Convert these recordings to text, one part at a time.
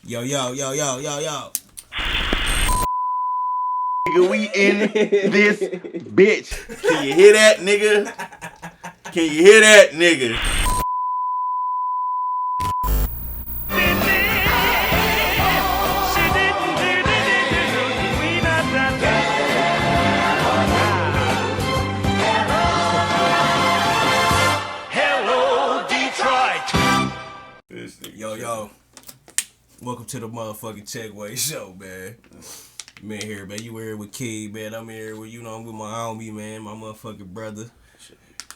Yo. Nigga, we in this bitch. Can you hear that, nigga? Can you hear that, nigga? Yo. Welcome to the motherfucking Checkway show, man. Man here, man. You here with Keem, man. I'm here with, I'm with my homie, man. My motherfucking brother.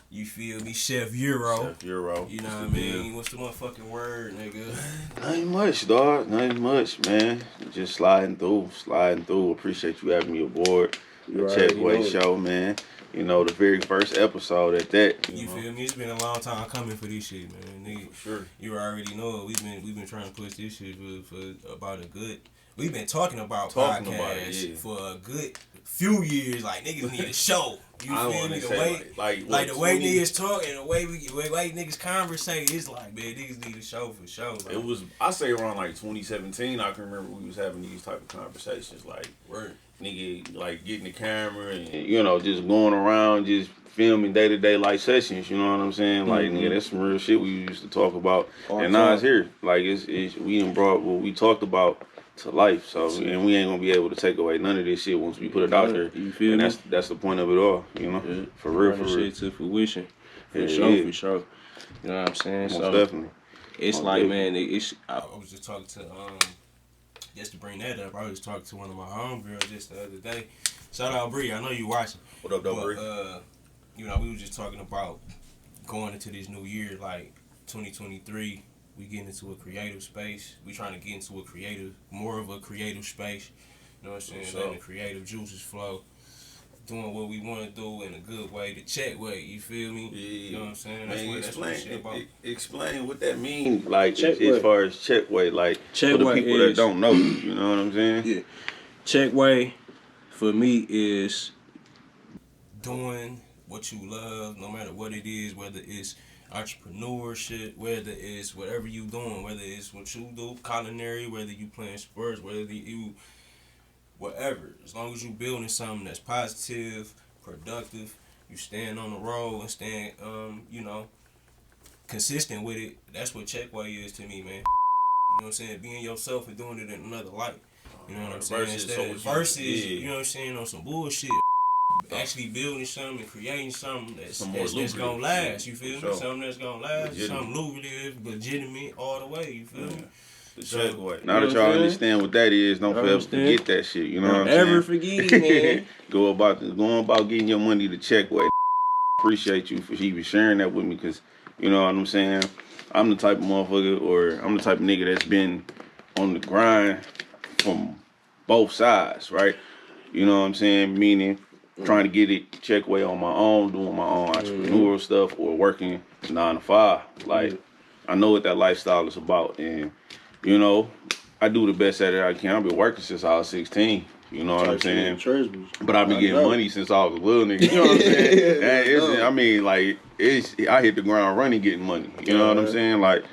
You feel me? Chef Yero. Chef Yero. You know what I mean? What's the motherfucking word, nigga? Nothing much, dog. Nothing much, man. Just sliding through. Appreciate you having me aboard. The Checkway show, man. You know, the very first episode at that. You feel me? It's been a long time coming for this shit, man. Nigga, sure. You already know it. We've been trying to push this shit for about a good. We've been talking about podcasts for a good few years. Like, niggas need a show. You feel me? The way the way niggas talk and the way niggas conversate, it's like, man, niggas need a show for sure. Like, it was, I say around like 2017. I can remember we was having these type of conversations, like, word. Nigga, like, getting the camera and, you know, just going around, just filming day-to-day life sessions, you know what I'm saying? Like, nigga, that's some real shit we used to talk about. And now it's here. Like, we done brought what we talked about to life. So, and we ain't gonna be able to take away none of this shit once we put it out there. You feel me? And that's the point of it all, you know? Yeah. For real. Shit to fruition. For sure. You know what I'm saying? Most definitely. It's Most like, definitely. man, I was just talking to, just to bring that up, I was talking to one of my homegirls just the other day. Shout out Bree, I know you watching. What up, though, Bree? You know, we were just talking about going into this new year, like 2023. We getting into a creative space. We trying to get into more of a creative space. You know what I'm saying? Letting the creative juices flow. Doing what we want to do in a good way, the check way. You feel me? Yeah. You know what I'm saying? That's what shit about. Explain what that means. Like, as far as check way, like, for the people that don't know, you know what I'm saying? Yeah. Check way, for me, is doing what you love, no matter what it is, whether it's entrepreneurship, whether it's whatever you doing, whether it's what you do, culinary, whether you playing sports, whether you whatever. As long as you building something that's positive, productive, you stand on the road and stand consistent with it. That's what Checkway is to me, man. You know what I'm saying? Being yourself and doing it in another light. You know what I'm saying? Versus, you know what I'm saying, on some bullshit. Actually building something and creating something that's gonna last, you feel me? Sure. Something that's gonna last, something lucrative, legitimate all the way, you feel me? The Checkway. Now that y'all understand what that is, don't ever forget that shit, you know what I'm saying? Ever forget it, man. Go about getting your money the Checkway. Appreciate you for even sharing that with me, because, you know what I'm saying? I'm the type of motherfucker, or I'm the type of nigga that's been on the grind from both sides, right? You know what I'm saying? Meaning, trying to get it Checkway on my own, doing my own entrepreneurial stuff, or working 9 to 5. Like, I know what that lifestyle is about, and, you know, I do the best at it I can. I've been working since I was 16. You know what I'm saying? But I've been getting money since I was a little nigga. You know what I'm saying? I mean, like, I hit the ground running getting money. You know what I'm saying? Like,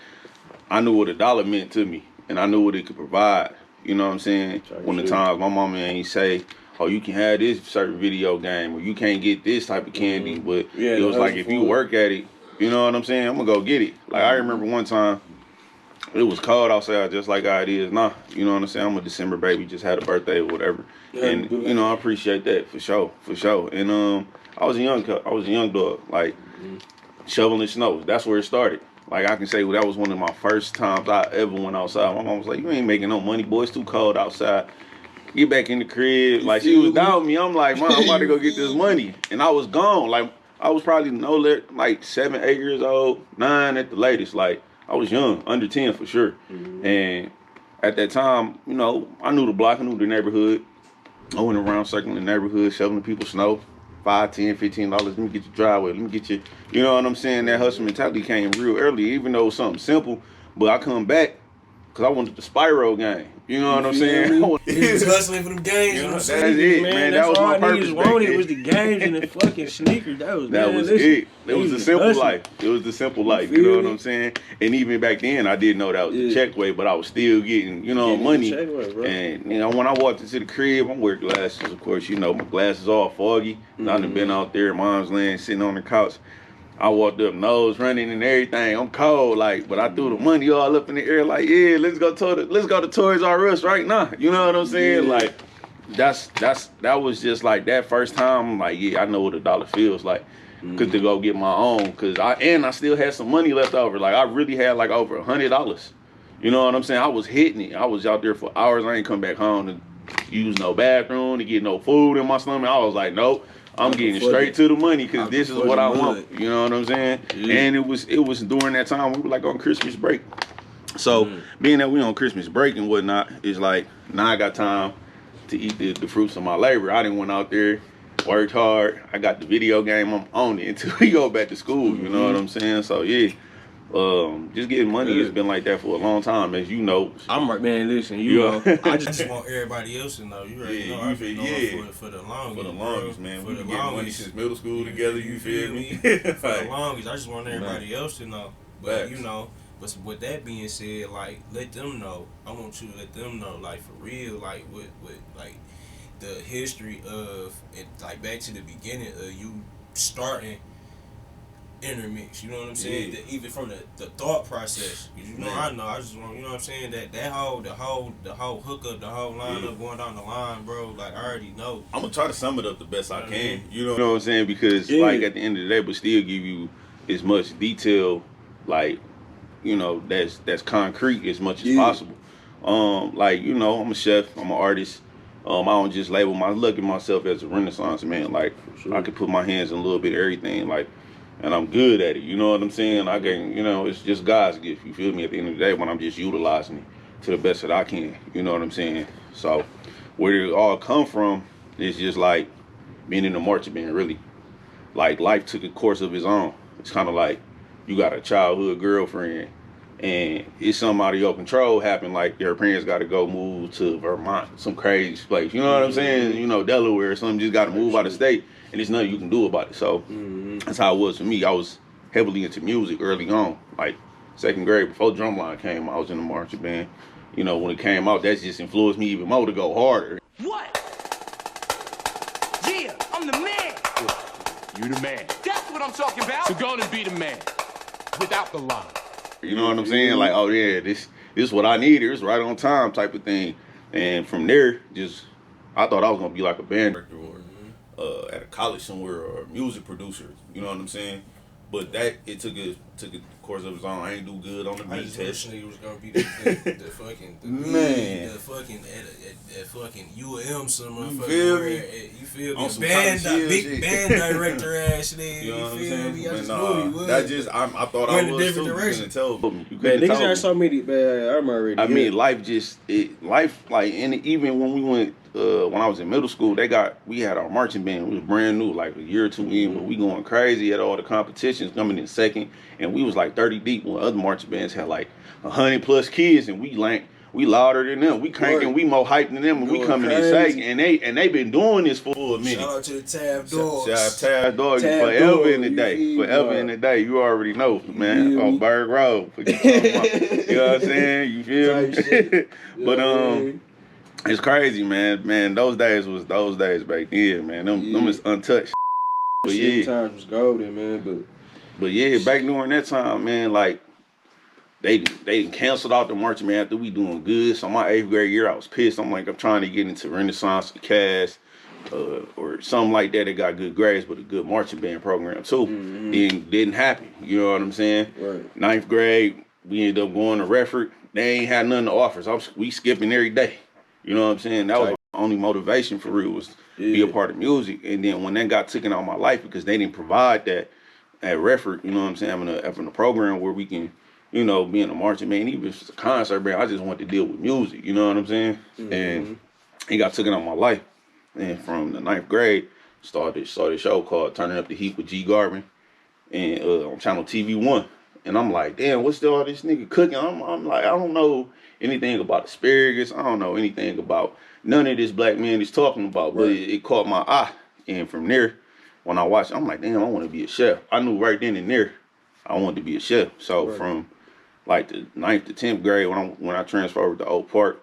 I knew what a dollar meant to me, and I knew what it could provide. You know what I'm saying? When the times my mama ain't say, oh, you can have this certain video game, or you can't get this type of candy, but it was like, if you work at it, you know what I'm saying, I'm gonna go get it. Like, I remember one time, it was cold outside, just like how it is now. You know what I'm saying? I'm a December baby, just had a birthday or whatever, and you know, I appreciate that for sure. And I was a young dog, like shoveling snow. That's where it started. Like, I can say, well, that was one of my first times I ever went outside. My mom was like, you ain't making no money, boy. It's too cold outside. Get back in the crib. Like, she was down with me. I'm like, Mom, I'm about to go get this money. And I was gone. Like, I was probably like 7, 8 years old, 9 at the latest. Like, I was young, under 10 for sure. And at that time, you know, I knew the block, I knew the neighborhood. I went around circling the neighborhood, shoveling people's snow. $5, $10, $15. Let me get your driveway. Let me get you. You know what I'm saying? That hustle mentality came real early, even though it was something simple. But I come back Cause I wanted the Spyro game. You know what I'm saying? He was hustling for them games. You know, that's it, man. That was my purpose. It was the games and the fucking sneakers. That was it. It was the simple life. It was the simple life. You know what I'm saying? And even back then, I didn't know that was the check way, but I was still getting, money. And when I walked into the crib, I'm wearing glasses. Of course, my glasses all foggy. I done been out there, mom's laying, sitting on the couch. I walked up, nose running and everything. I'm cold, but I threw the money all up in the air, let's go to Toys R Us right now. You know what I'm saying? That was just that first time. I'm I know what a dollar feels like. Cause to go get my own, cause I still had some money left over. I really had over $100. You know what I'm saying? I was hitting it. I was out there for hours. I ain't come back home to use no bathroom, to get no food in my stomach. I was like, nope. I'm getting straight to the money because this is what I want. You know what I'm saying? Yeah. And it was during that time we were on Christmas break. So being that we on Christmas break and whatnot, it's now I got time to eat the fruits of my labor. I didn't went out there, worked hard. I got the video game. I'm on it until we go back to school. You know what I'm saying? So yeah. Just getting money has been like that for a long time, as you know. I'm right, man. Listen, I just want everybody else to know. You already know. I've been knowing for the longest. For the longest, man. We've been getting money since middle school together. You feel me? For the longest, I just want everybody else to know. But but with that being said, let them know. I want you to let them know, for real, with the history of it, back to the beginning of you starting Innermixx, you know what I'm saying? Yeah. Even from the thought process, I know. I just want, you know what I'm saying? The whole hookup, the whole lineup going down the line, bro. I already know. I'm gonna try to sum it up the best I can. You know what I'm saying? Because at the end of the day, but still give you as much detail, that's concrete as much as possible. I'm a chef. I'm an artist. I don't just look at myself as a Renaissance man. I can put my hands in a little bit of everything. And I'm good at it, you know what I'm saying? I can, it's just God's gift, you feel me? At the end of the day, when I'm just utilizing it to the best that I can, you know what I'm saying? So, where it all come from is just being in the marching band, really. Life took a course of its own. It's kind of you got a childhood girlfriend, and it's something out of your control happened, your parents got to go move to Vermont, some crazy place, you know what I'm saying? Delaware or something, just got to move out of state. And there's nothing you can do about it. So that's how it was for me. I was heavily into music early on. Second grade, before Drumline came, I was in the marching band. When it came out, that just influenced me even more to go harder. What? Yeah, I'm the man. You the man. That's what I'm talking about. So go and be the man. Without the line. You know what I'm saying? Oh yeah, this is what I needed. It's right on time type of thing. And from there, I thought I was going to be like a band director or at a college somewhere or a music producer, you know what I'm saying? But it took a course of its own. I ain't do good on the beat test. It was gonna be the fucking man, the fucking UM some motherfucker. You feel me? On some big band director ass nigga. You know what I'm saying? I thought I was different direction. Niggas are so many. I'm already. I mean, life and even when we went. When I was in middle school, we had our marching band. We was brand new, a year or two in, but we going crazy at all the competitions, coming in second, and we was 30 deep when other marching bands had 100+ kids, and we louder than them. We cranking, we more hyped than them, and we coming in second, and they been doing this for a minute. Shout out to the Tab Dogs. Shout out Tab Dogs, forever in the day. Forever in the day. You already know, man. On Berg Road. You know what I'm saying? You feel me? But it's crazy, man. Those days back then, man. Them is untouched. But yeah, times was golden, man. But yeah, back during that time, man, they canceled out the marching band after we doing good. So my 8th grade year, I was pissed. I'm I'm trying to get into Renaissance or Cass or something like that. They got good grades, but a good marching band program too. Didn't happen. You know what I'm saying? Right. 9th grade, we ended up going to Redford. They ain't had nothing to offer. So we skipping every day. You know what I'm saying? That was my only motivation for real, was be a part of music. And then when that got taken out of my life because they didn't provide that at Redford, you know what I'm saying, having a program where we can, be in a marching band, even if it's a concert band, I just want to deal with music, you know what I'm saying? And it got taken out of my life. And from the 9th grade, started a show called Turning Up the Heat with G. Garvin and on channel TV1. And I'm like, damn, what's all this nigga cooking? I'm like, I don't know anything about asparagus. I don't know anything about none of this black man is talking about. But it caught my eye. And from there, when I watched it, I'm like, damn, I want to be a chef. I knew right then and there I wanted to be a chef. So from like the 9th to 10th grade when I transferred over to Oak Park,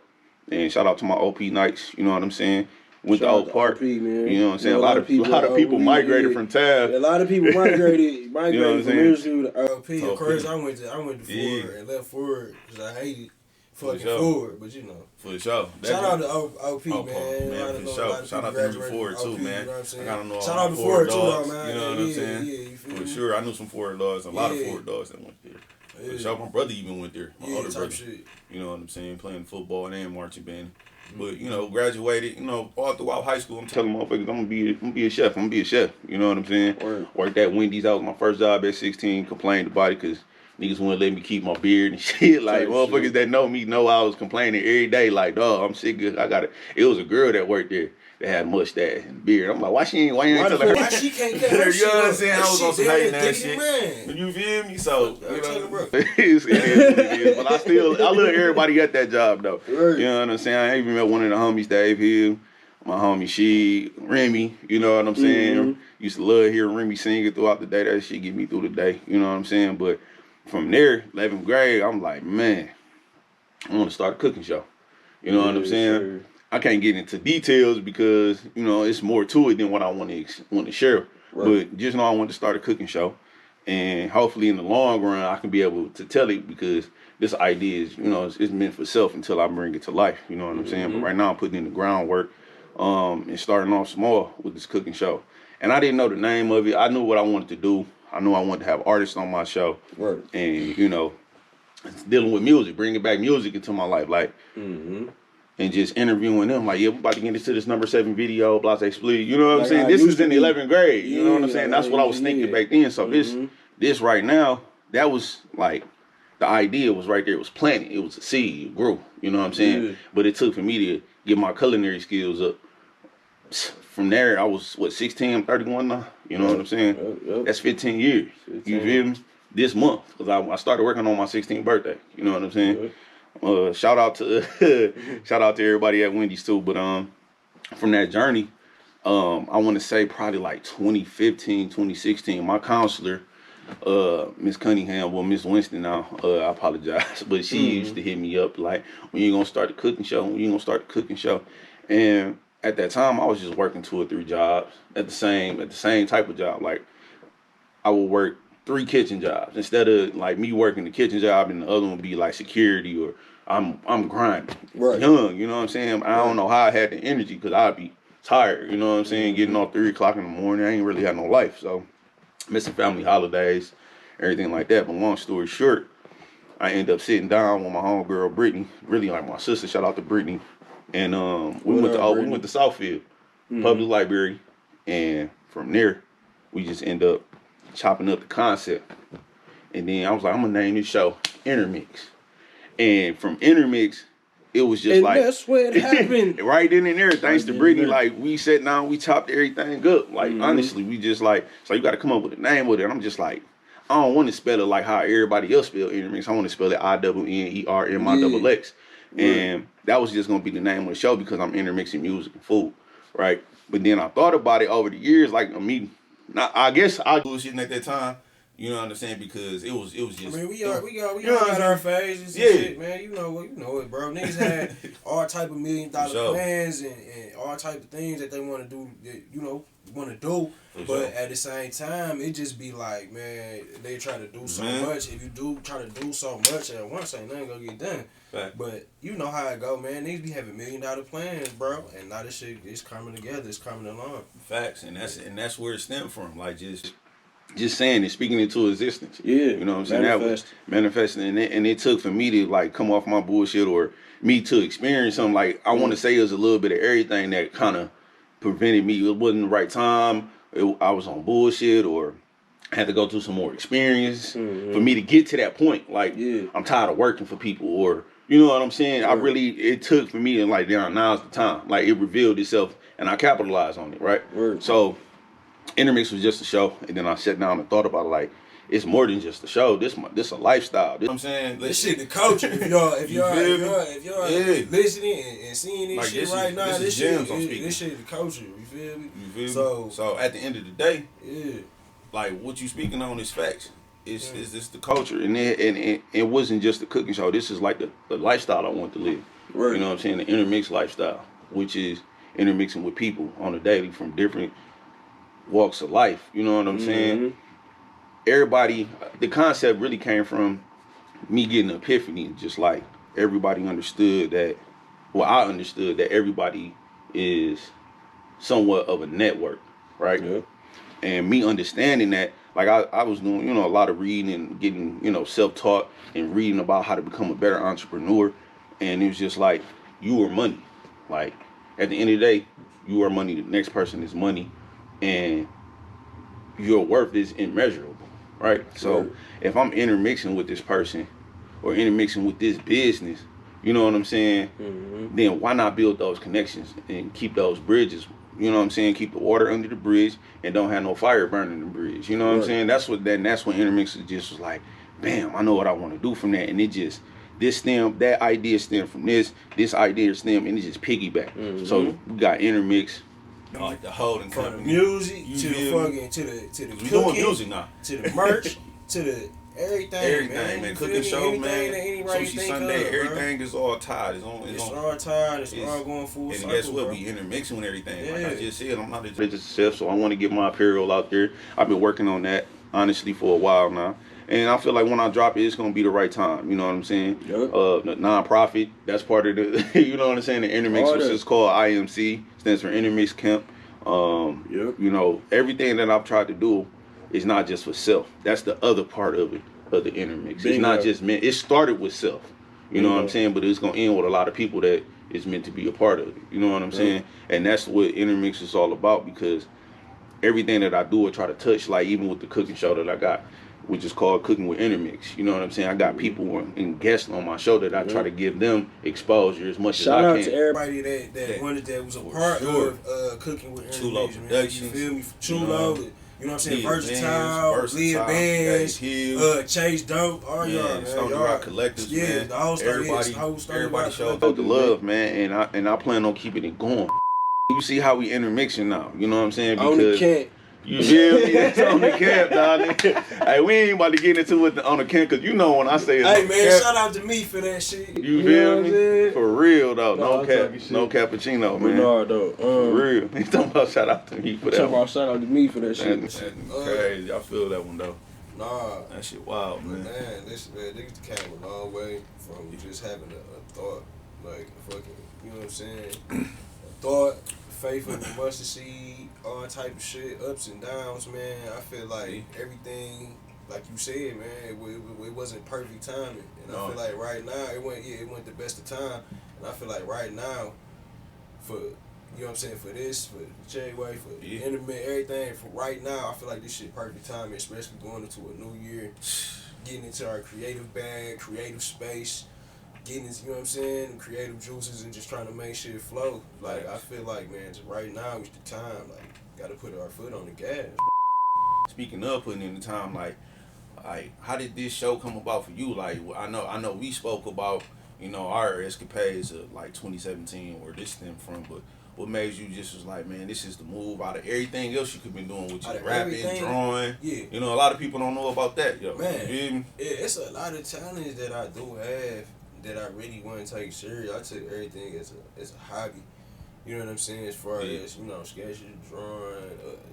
and shout out to my OP nights, you know what I'm saying? Went to Oak Park, OP, man. you know what I'm saying? A lot of people migrated from Taft. A lot of people migrated from Middlesboro to OP. Of course, I went to Ford and left Ford because I hated fucking Ford, but you know. For sure. Shout out to OP, man. For sure. Shout out to Ford too, man. I gotta know shout all out the to Ford too, dogs. man. You know what I'm saying? Yeah, you feel For me? sure. I knew some Ford dogs, a lot of Ford dogs that went there. For sure. My brother even went there. My older brother. Shit. You know what I'm saying? Playing football and marching band. But, you know, graduated, you know, all throughout high school. I'm telling motherfuckers, I'm gonna be a chef. I'm gonna be a chef. You know what I'm saying? Worked at Wendy's. That was my first job at 16. Complained about it because niggas wouldn't let me keep my beard and shit. Like, motherfuckers that know me know I was complaining every day. Like, dog, I'm sick of, it was a girl that worked there that had mustache and beard. I'm like, why you ain't telling her? Why she can't get her shit? You know what I'm saying? I was on some hating that ass shit. You feel me? So, you know, it is what it is. But I love everybody at that job, though. You know what I'm saying? I even met one of the homies, Dave Hill, my homie, Remy, you know what I'm saying? Used to love hearing Remy singing throughout the day. That shit get me through the day, you know what I'm saying? But from there, 11th grade, I'm like, man, I want to start a cooking show. You know what I'm saying? Sure. I can't get into details because, you know, it's more to it than what I want to share. Right. But just know I want to start a cooking show. And hopefully in the long run, I can be able to tell it because this idea is, you know, it's meant for self until I bring it to life. You know what I'm saying? But right now I'm putting in the groundwork and starting off small with this cooking show. And I didn't know the name of it. I knew what I wanted to do. I knew I wanted to have artists on my show. Right. And, you know, dealing with music, bringing back music into my life. Like, and just interviewing them, like, yeah, we're about to get into this number 7 video, Blase Split. You know what I'm saying? This is in the 11th grade. You know what I'm saying? That's what I was thinking back then. So this right now, that was like, the idea was right there. It was planted. It was a seed. It grew. You know what I'm saying? But it took for me to get my culinary skills up. From there, I was, 16, I'm 31 now. You know what I'm saying? That's 15 years. You feel me? This month. Because I started working on my 16th birthday. You know what I'm saying? Shout out to everybody at Wendy's too. But from that journey, I want to say probably like 2015, 2016, my counselor, Miss Cunningham, well, Miss Winston now, I apologize, but she used to hit me up like, when you gonna start the cooking show? When you gonna start the cooking show? And at that time, I was just working 2 or 3 jobs at the same type of job. Like, I would work 3 kitchen jobs instead of like me working the kitchen job and the other one would be like security or I'm grinding. Right. Young, you know what I'm saying? I don't know how I had the energy because I'd be tired, you know what I'm saying? Getting off 3 o'clock in the morning, I ain't really had no life. So missing family holidays, everything like that. But long story short, I ended up sitting down with my homegirl Brittany, really like my sister. Shout out to Brittany. And we went to Southfield Public Library, and from there we just end up chopping up the concept. And then I was like, I'm gonna name this show Innermixx. And from Innermixx, it was just and like that's where it happened. Right then and there, thanks to Brittany, like we sat down, we chopped everything up. Like honestly, we just like, so you gotta come up with a name with it. And I'm just like, I don't want to spell it like how everybody else spell Innermixx. I want to spell it INNERMIXX. And that was just gonna be the name of the show because I'm intermixing music and food, right? But then I thought about it over the years, like I guess I bullshitting at that time. You know what I'm saying? Because it was just. I mean, we all had our phases and shit, man. You know it, bro. Niggas had all type of $1 million plans and all type of things that they want to do. That, want to do, but at the same time, it just be like, man, they try to do so much. If you do try to do so much at once, ain't nothing gonna get done. Right. But you know how it go, man. Niggas be having $1 million plans, bro, and now this shit is coming together. It's coming along. Facts, and that's where it stemmed from. Like just saying it, speaking into existence. Yeah, you know what I'm saying? That was manifesting, and it took for me to like come off my bullshit or me to experience something. Like I want to say it was a little bit of everything that kind of prevented me. It wasn't the right time. I was on bullshit or had to go through some more experience for me to get to that point. Like I'm tired of working for people or you know what I'm saying? It took for me to like, now's the time. Like it revealed itself and I capitalized on it, right? So Innermixx was just a show, and then I sat down and thought about it, like, it's more than just a show. This a lifestyle. You know what I'm saying? This shit the culture. If y'all Yeah. listening and seeing this Like, shit this right is- now, this this is gems shit I'm speaking. this shit the culture. You feel me? You feel me? So- So at the end of the day, Yeah. like what you speaking on is facts. It's this the Culture, and it wasn't just a cooking show. This is like the lifestyle I want to live. Right. You know what I'm saying? The Innermixx lifestyle, which is intermixing with people on a daily from different walks of life. You know what I'm saying? Everybody, the concept really came from me getting an epiphany. Just like everybody understood that. Well, I understood that everybody is somewhat of a network, right? Yeah. And me understanding that, like I was doing, a lot of reading and getting, self-taught and reading about how to become a better entrepreneur. And it was just like, you are money. Like, at the end of the day, you are money. The next person is money. And your worth is immeasurable, right? So if I'm intermixing with this person or intermixing with this business, you know what I'm saying? Then why not build those connections and keep those bridges? You know what I'm saying? Keep the water under the bridge and don't have no fire burning the bridge. You know what I'm saying? That's when Innermixx just was like, bam, I know what I want to do from that. And it just, that idea stemmed from this idea stemmed, and it just piggyback. So we got Innermixx. like the holding From the company. music You to the feel me? fucking to the We cooking, doing music now. to the merch, to the everything, Man. You Cooking feel show, me? man. Anything that anybody Sushi think Sunday, of, everything is all tied. It's on. all tied. It's It's- all going full And circle, guess what? bro. We intermixing with everything. Like Yeah. I just said, I'm not It's just chef, so I want to get my apparel out there. I've been working on that honestly for a while now, and I feel like when I drop it, it's gonna be the right time. You know what I'm saying? Yep. The nonprofit, that's part of the. You know what I'm saying? The Innermixx, All which that. is called IMC, stands for Innermixx Camp. Yep. You know, everything that I've tried to do is not just for self. That's the other part of it, of the Innermixx. It's Bingo. not just meant. It started with self. You know what I'm Bingo. saying? But it's gonna end with a lot of people that is meant to be a part of it. You know what I'm saying? And that's what Innermixx is all about, because everything that I do, I try to touch, like even with the cooking show that I got, which is called Cooking with Innermixx. You know what I'm saying? I got people and guests on my show that I try to give them exposure as much Shout as I out can. to everybody that was a part sure. of Cooking with Chulo Innermixx, man. You Productions, feel me? Chulo, you know. you know what I'm saying? Leah Versatile, Bands, Leah Bands, Hill, Chase Dope, all y'all, man. Stone Y'all- Rock Collectives, yeah, man. the whole Stone- Everybody, the whole Stone everybody Rock showed About the love, man, and I plan on keeping it going. You see how we intermixing now, you know what I'm saying? on the camp. You feel me? That's on the camp, dog. Hey, we ain't about to get into it on the camp, because you know when I say it's Hey on the man, camp, shout out to me for that shit. you know feel what I'm me? saying? For real, though. No, No I'm cap, talking shit. no cappuccino, man. Bernardo, For real. He's talking about shout out to me for that talking one. about shout out to me for that shit. That's crazy. I feel that one though. Nah, That shit wild, man. man, listen, man, niggas came a long way from just having a thought, like fucking, you know what I'm saying? A thought, faith in the mustard seed, all type of shit, ups and downs, man. I feel like everything, like you said, man, it wasn't perfect timing, and I feel like right now it went the best of time, and I feel like right now, for you know what I'm saying, for this, for J-Way, for the Innermixx, everything, for right now, I feel like this shit perfect timing, especially going into a new year, getting into our creative bag, creative space, getting into, you know what I'm saying, creative juices, and just trying to make shit flow. Like, I feel like, man, right now is the time, like, gotta put our foot on the gas. Speaking of putting in the time, like how did this show come about for you? Like, I know we spoke about, you know, our escapades of like 2017, where this stemmed from, but what made you just was like, man, this is the move out of everything else you could been doing with Out your of rapping, everything, drawing? yeah. You know, a lot of people don't know about that, yo. Man, You feel me? it's a lot of talents that I do have that I really want to take serious. I took everything as a hobby. You know what I'm saying? As far as, you know, sketching, drawing,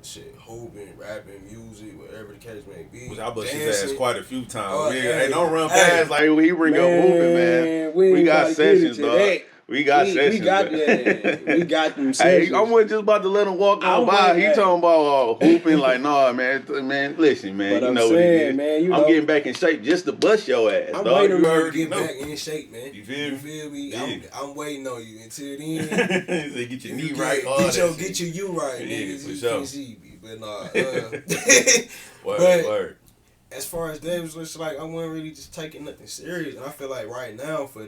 shit, hooping, rapping, music, whatever the case may be. Which I bust his ass quite a few times. Oh, Hey, don't run hey. past like Like, he bring up moving, man. We got sessions, dog. We got sessions. We got man. that. We got them Hey, sessions. I wasn't just about to let him walk on by. He talking about hooping like, nah, man, listen, man, But you I'm know what it saying, is. man, you I'm know- getting back in shape just to bust your ass, I'm dog. waiting on You you to already get know. back in shape, man. You feel me? me? Yeah. I'm waiting on you. Until then, Say, get your knee you right, all get that get shit. you right, Yeah, niggas. for You sure. can't see me, but nah. Word, but word. as far as that was just like, I wasn't really just taking nothing serious, and I feel like right now for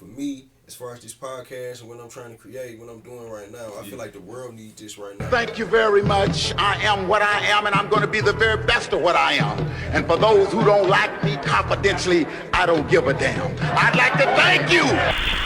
me, as far as this podcast and what I'm trying to create, what I'm doing right now, I feel like the world needs this right now. Thank you very much. I am what I am, and I'm going to be the very best of what I am. And for those who don't like me confidentially, I don't give a damn. I'd like to thank you.